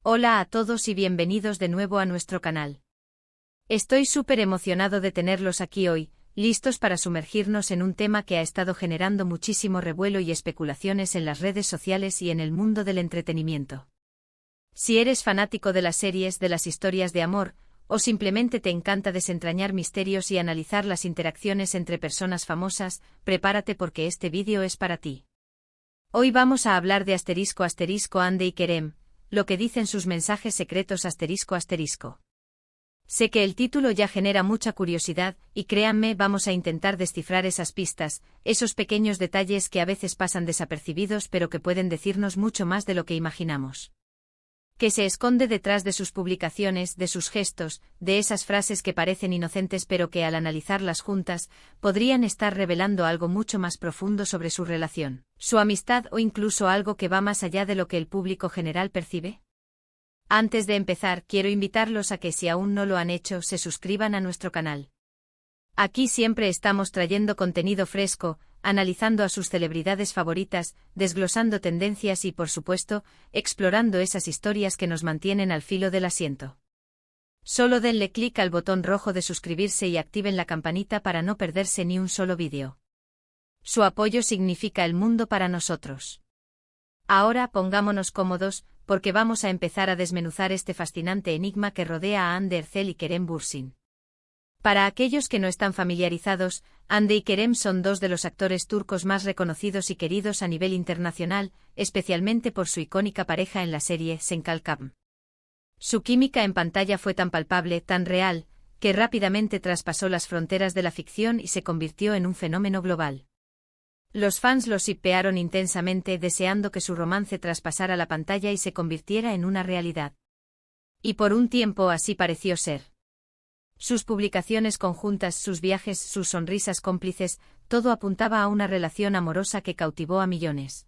Hola a todos y bienvenidos de nuevo a nuestro canal. Estoy súper emocionado de tenerlos aquí hoy, listos para sumergirnos en un tema que ha estado generando muchísimo revuelo y especulaciones en las redes sociales y en el mundo del entretenimiento. Si eres fanático de las series, de las historias de amor, o simplemente te encanta desentrañar misterios y analizar las interacciones entre personas famosas, prepárate porque este vídeo es para ti. Hoy vamos a hablar de **Hande y Kerem, lo que dicen sus mensajes secretos ***. Sé que el título ya genera mucha curiosidad, y créanme, vamos a intentar descifrar esas pistas, esos pequeños detalles que a veces pasan desapercibidos pero que pueden decirnos mucho más de lo que imaginamos. ¿Qué se esconde detrás de sus publicaciones, de sus gestos, de esas frases que parecen inocentes pero que al analizarlas juntas, podrían estar revelando algo mucho más profundo sobre su relación, su amistad o incluso algo que va más allá de lo que el público general percibe? Antes de empezar, quiero invitarlos a que si aún no lo han hecho, se suscriban a nuestro canal. Aquí siempre estamos trayendo contenido fresco, analizando a sus celebridades favoritas, desglosando tendencias y, por supuesto, explorando esas historias que nos mantienen al filo del asiento. Solo denle clic al botón rojo de suscribirse y activen la campanita para no perderse ni un solo vídeo. Su apoyo significa el mundo para nosotros. Ahora pongámonos cómodos, porque vamos a empezar a desmenuzar este fascinante enigma que rodea a Hande Erçel y Kerem Bürsin. Para aquellos que no están familiarizados, Hande y Kerem son dos de los actores turcos más reconocidos y queridos a nivel internacional, especialmente por su icónica pareja en la serie Sen Kalkam. Su química en pantalla fue tan palpable, tan real, que rápidamente traspasó las fronteras de la ficción y se convirtió en un fenómeno global. Los fans los shippearon intensamente, deseando que su romance traspasara la pantalla y se convirtiera en una realidad. Y por un tiempo así pareció ser. Sus publicaciones conjuntas, sus viajes, sus sonrisas cómplices, todo apuntaba a una relación amorosa que cautivó a millones.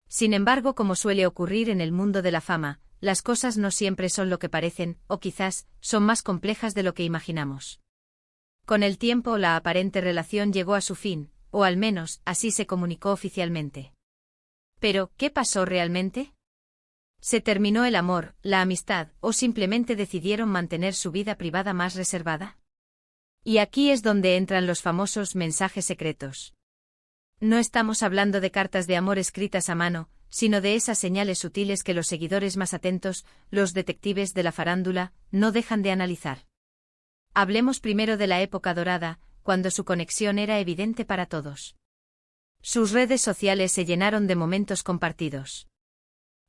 Sin embargo, como suele ocurrir en el mundo de la fama, las cosas no siempre son lo que parecen, o quizás, son más complejas de lo que imaginamos. Con el tiempo, la aparente relación llegó a su fin, o al menos, así se comunicó oficialmente. Pero, ¿qué pasó realmente? ¿Se terminó el amor, la amistad, o simplemente decidieron mantener su vida privada más reservada? Y aquí es donde entran los famosos mensajes secretos. No estamos hablando de cartas de amor escritas a mano, sino de esas señales sutiles que los seguidores más atentos, los detectives de la farándula, no dejan de analizar. Hablemos primero de la época dorada, cuando su conexión era evidente para todos. Sus redes sociales se llenaron de momentos compartidos.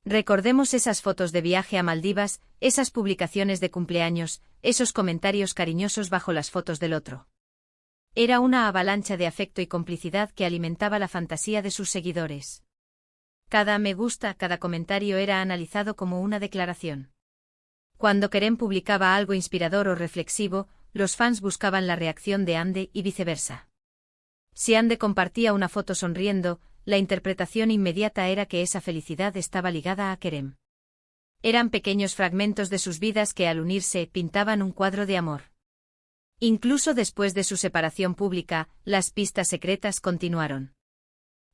Recordemos esas fotos de viaje a Maldivas, esas publicaciones de cumpleaños, esos comentarios cariñosos bajo las fotos del otro. Era una avalancha de afecto y complicidad que alimentaba la fantasía de sus seguidores. Cada me gusta, cada comentario era analizado como una declaración. Cuando Kerem publicaba algo inspirador o reflexivo, los fans buscaban la reacción de Hande y viceversa. Si Hande compartía una foto sonriendo, la interpretación inmediata era que esa felicidad estaba ligada a Kerem. Eran pequeños fragmentos de sus vidas que al unirse pintaban un cuadro de amor. Incluso después de su separación pública, las pistas secretas continuaron.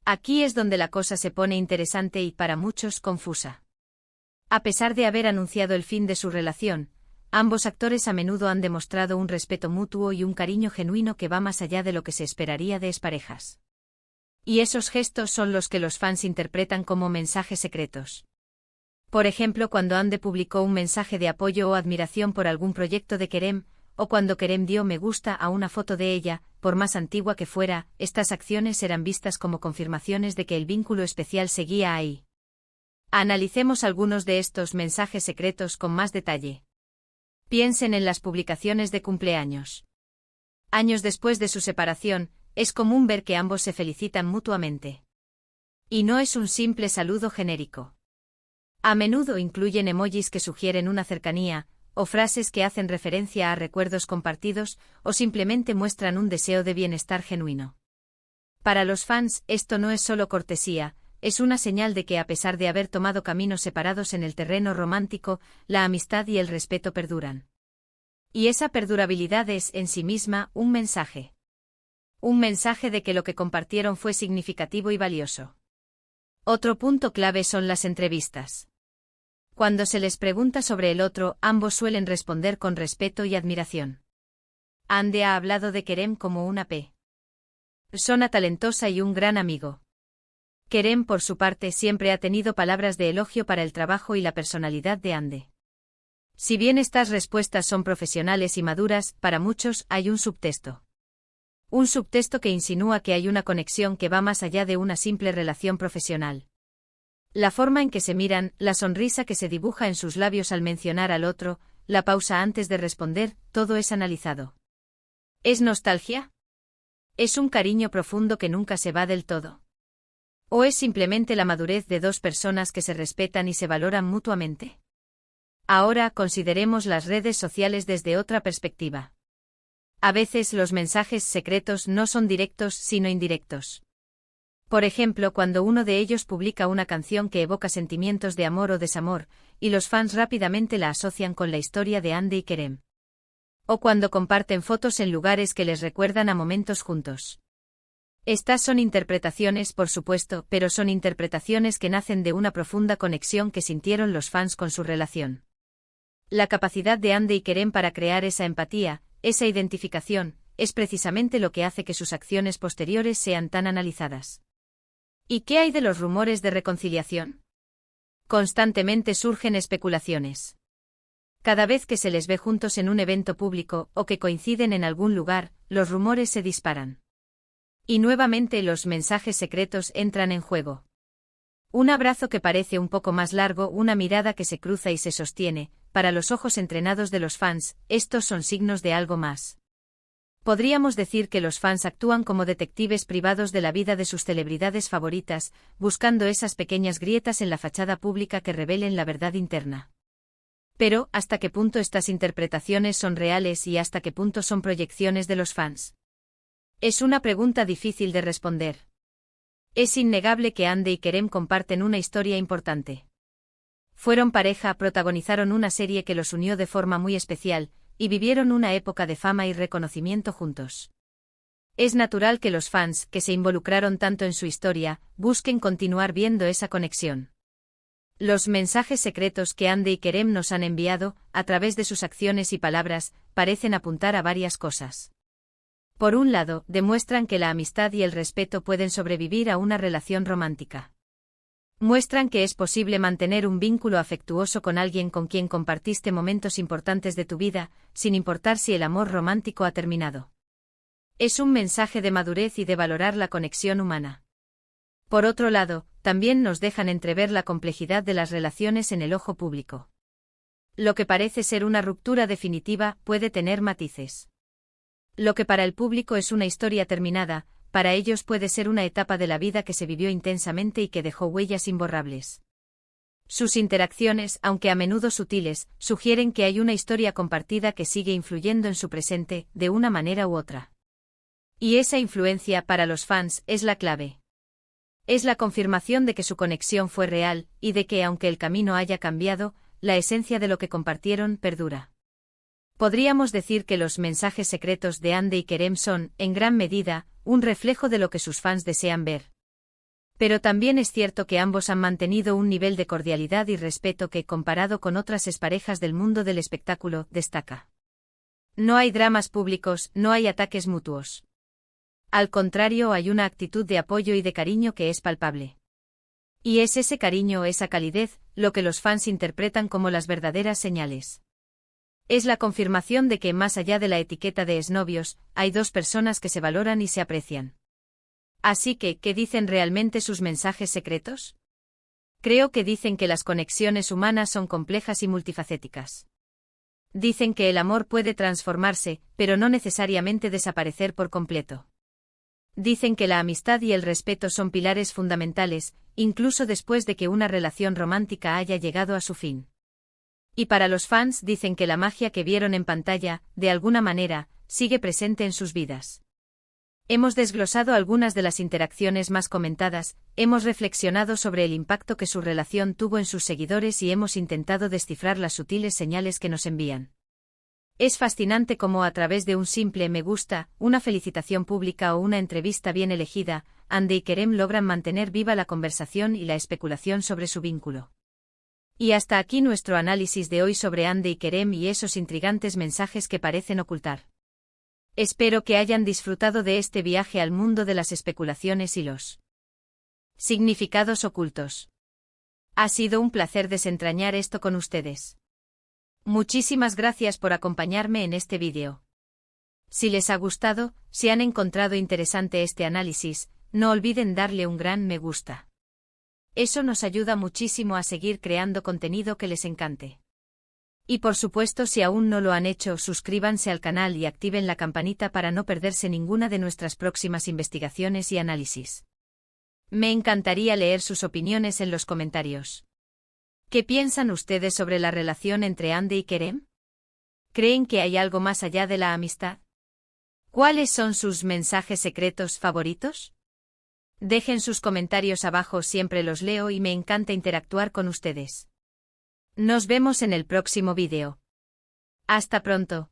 Aquí es donde la cosa se pone interesante y para muchos confusa. A pesar de haber anunciado el fin de su relación, ambos actores a menudo han demostrado un respeto mutuo y un cariño genuino que va más allá de lo que se esperaría de exparejas. Y esos gestos son los que los fans interpretan como mensajes secretos. Por ejemplo, cuando Hande publicó un mensaje de apoyo o admiración por algún proyecto de Kerem, o cuando Kerem dio me gusta a una foto de ella, por más antigua que fuera, estas acciones eran vistas como confirmaciones de que el vínculo especial seguía ahí. Analicemos algunos de estos mensajes secretos con más detalle. Piensen en las publicaciones de cumpleaños. Años después de su separación, es común ver que ambos se felicitan mutuamente. Y no es un simple saludo genérico. A menudo incluyen emojis que sugieren una cercanía, o frases que hacen referencia a recuerdos compartidos, o simplemente muestran un deseo de bienestar genuino. Para los fans, esto no es solo cortesía, es una señal de que a pesar de haber tomado caminos separados en el terreno romántico, la amistad y el respeto perduran. Y esa perdurabilidad es, en sí misma, un mensaje. Un mensaje de que lo que compartieron fue significativo y valioso. Otro punto clave son las entrevistas. Cuando se les pregunta sobre el otro, ambos suelen responder con respeto y admiración. Hande ha hablado de Kerem como una persona talentosa y un gran amigo. Kerem, por su parte, siempre ha tenido palabras de elogio para el trabajo y la personalidad de Hande. Si bien estas respuestas son profesionales y maduras, para muchos hay un subtexto. Un subtexto que insinúa que hay una conexión que va más allá de una simple relación profesional. La forma en que se miran, la sonrisa que se dibuja en sus labios al mencionar al otro, la pausa antes de responder, todo es analizado. ¿Es nostalgia? ¿Es un cariño profundo que nunca se va del todo? ¿O es simplemente la madurez de dos personas que se respetan y se valoran mutuamente? Ahora consideremos las redes sociales desde otra perspectiva. A veces los mensajes secretos no son directos sino indirectos. Por ejemplo, cuando uno de ellos publica una canción que evoca sentimientos de amor o desamor, y los fans rápidamente la asocian con la historia de Hande y Kerem. O cuando comparten fotos en lugares que les recuerdan a momentos juntos. Estas son interpretaciones, por supuesto, pero son interpretaciones que nacen de una profunda conexión que sintieron los fans con su relación. La capacidad de Hande y Kerem para crear esa empatía, esa identificación, es precisamente lo que hace que sus acciones posteriores sean tan analizadas. ¿Y qué hay de los rumores de reconciliación? Constantemente surgen especulaciones. Cada vez que se les ve juntos en un evento público o que coinciden en algún lugar, los rumores se disparan. Y nuevamente los mensajes secretos entran en juego. Un abrazo que parece un poco más largo, una mirada que se cruza y se sostiene, para los ojos entrenados de los fans, estos son signos de algo más. Podríamos decir que los fans actúan como detectives privados de la vida de sus celebridades favoritas, buscando esas pequeñas grietas en la fachada pública que revelen la verdad interna. Pero, ¿hasta qué punto estas interpretaciones son reales y hasta qué punto son proyecciones de los fans? Es una pregunta difícil de responder. Es innegable que Hande y Kerem comparten una historia importante. Fueron pareja, protagonizaron una serie que los unió de forma muy especial, y vivieron una época de fama y reconocimiento juntos. Es natural que los fans, que se involucraron tanto en su historia, busquen continuar viendo esa conexión. Los mensajes secretos que Hande y Kerem nos han enviado, a través de sus acciones y palabras, parecen apuntar a varias cosas. Por un lado, demuestran que la amistad y el respeto pueden sobrevivir a una relación romántica. Muestran que es posible mantener un vínculo afectuoso con alguien con quien compartiste momentos importantes de tu vida, sin importar si el amor romántico ha terminado. Es un mensaje de madurez y de valorar la conexión humana. Por otro lado, también nos dejan entrever la complejidad de las relaciones en el ojo público. Lo que parece ser una ruptura definitiva puede tener matices. Lo que para el público es una historia terminada, para ellos puede ser una etapa de la vida que se vivió intensamente y que dejó huellas imborrables. Sus interacciones, aunque a menudo sutiles, sugieren que hay una historia compartida que sigue influyendo en su presente, de una manera u otra. Y esa influencia, para los fans, es la clave. Es la confirmación de que su conexión fue real, y de que, aunque el camino haya cambiado, la esencia de lo que compartieron perdura. Podríamos decir que los mensajes secretos de Hande y Kerem son, en gran medida, un reflejo de lo que sus fans desean ver. Pero también es cierto que ambos han mantenido un nivel de cordialidad y respeto que, comparado con otras exparejas del mundo del espectáculo, destaca. No hay dramas públicos, no hay ataques mutuos. Al contrario, hay una actitud de apoyo y de cariño que es palpable. Y es ese cariño, esa calidez, lo que los fans interpretan como las verdaderas señales. Es la confirmación de que, más allá de la etiqueta de exnovios, hay dos personas que se valoran y se aprecian. Así que, ¿qué dicen realmente sus mensajes secretos? Creo que dicen que las conexiones humanas son complejas y multifacéticas. Dicen que el amor puede transformarse, pero no necesariamente desaparecer por completo. Dicen que la amistad y el respeto son pilares fundamentales, incluso después de que una relación romántica haya llegado a su fin. Y para los fans dicen que la magia que vieron en pantalla, de alguna manera, sigue presente en sus vidas. Hemos desglosado algunas de las interacciones más comentadas, hemos reflexionado sobre el impacto que su relación tuvo en sus seguidores y hemos intentado descifrar las sutiles señales que nos envían. Es fascinante cómo a través de un simple me gusta, una felicitación pública o una entrevista bien elegida, Hande y Kerem logran mantener viva la conversación y la especulación sobre su vínculo. Y hasta aquí nuestro análisis de hoy sobre Hande y Kerem y esos intrigantes mensajes que parecen ocultar. Espero que hayan disfrutado de este viaje al mundo de las especulaciones y los significados ocultos. Ha sido un placer desentrañar esto con ustedes. Muchísimas gracias por acompañarme en este vídeo. Si les ha gustado, si han encontrado interesante este análisis, no olviden darle un gran me gusta. Eso nos ayuda muchísimo a seguir creando contenido que les encante. Y por supuesto, si aún no lo han hecho, suscríbanse al canal y activen la campanita para no perderse ninguna de nuestras próximas investigaciones y análisis. Me encantaría leer sus opiniones en los comentarios. ¿Qué piensan ustedes sobre la relación entre Hande y Kerem? ¿Creen que hay algo más allá de la amistad? ¿Cuáles son sus mensajes secretos favoritos? Dejen sus comentarios abajo, siempre los leo y me encanta interactuar con ustedes. Nos vemos en el próximo vídeo. Hasta pronto.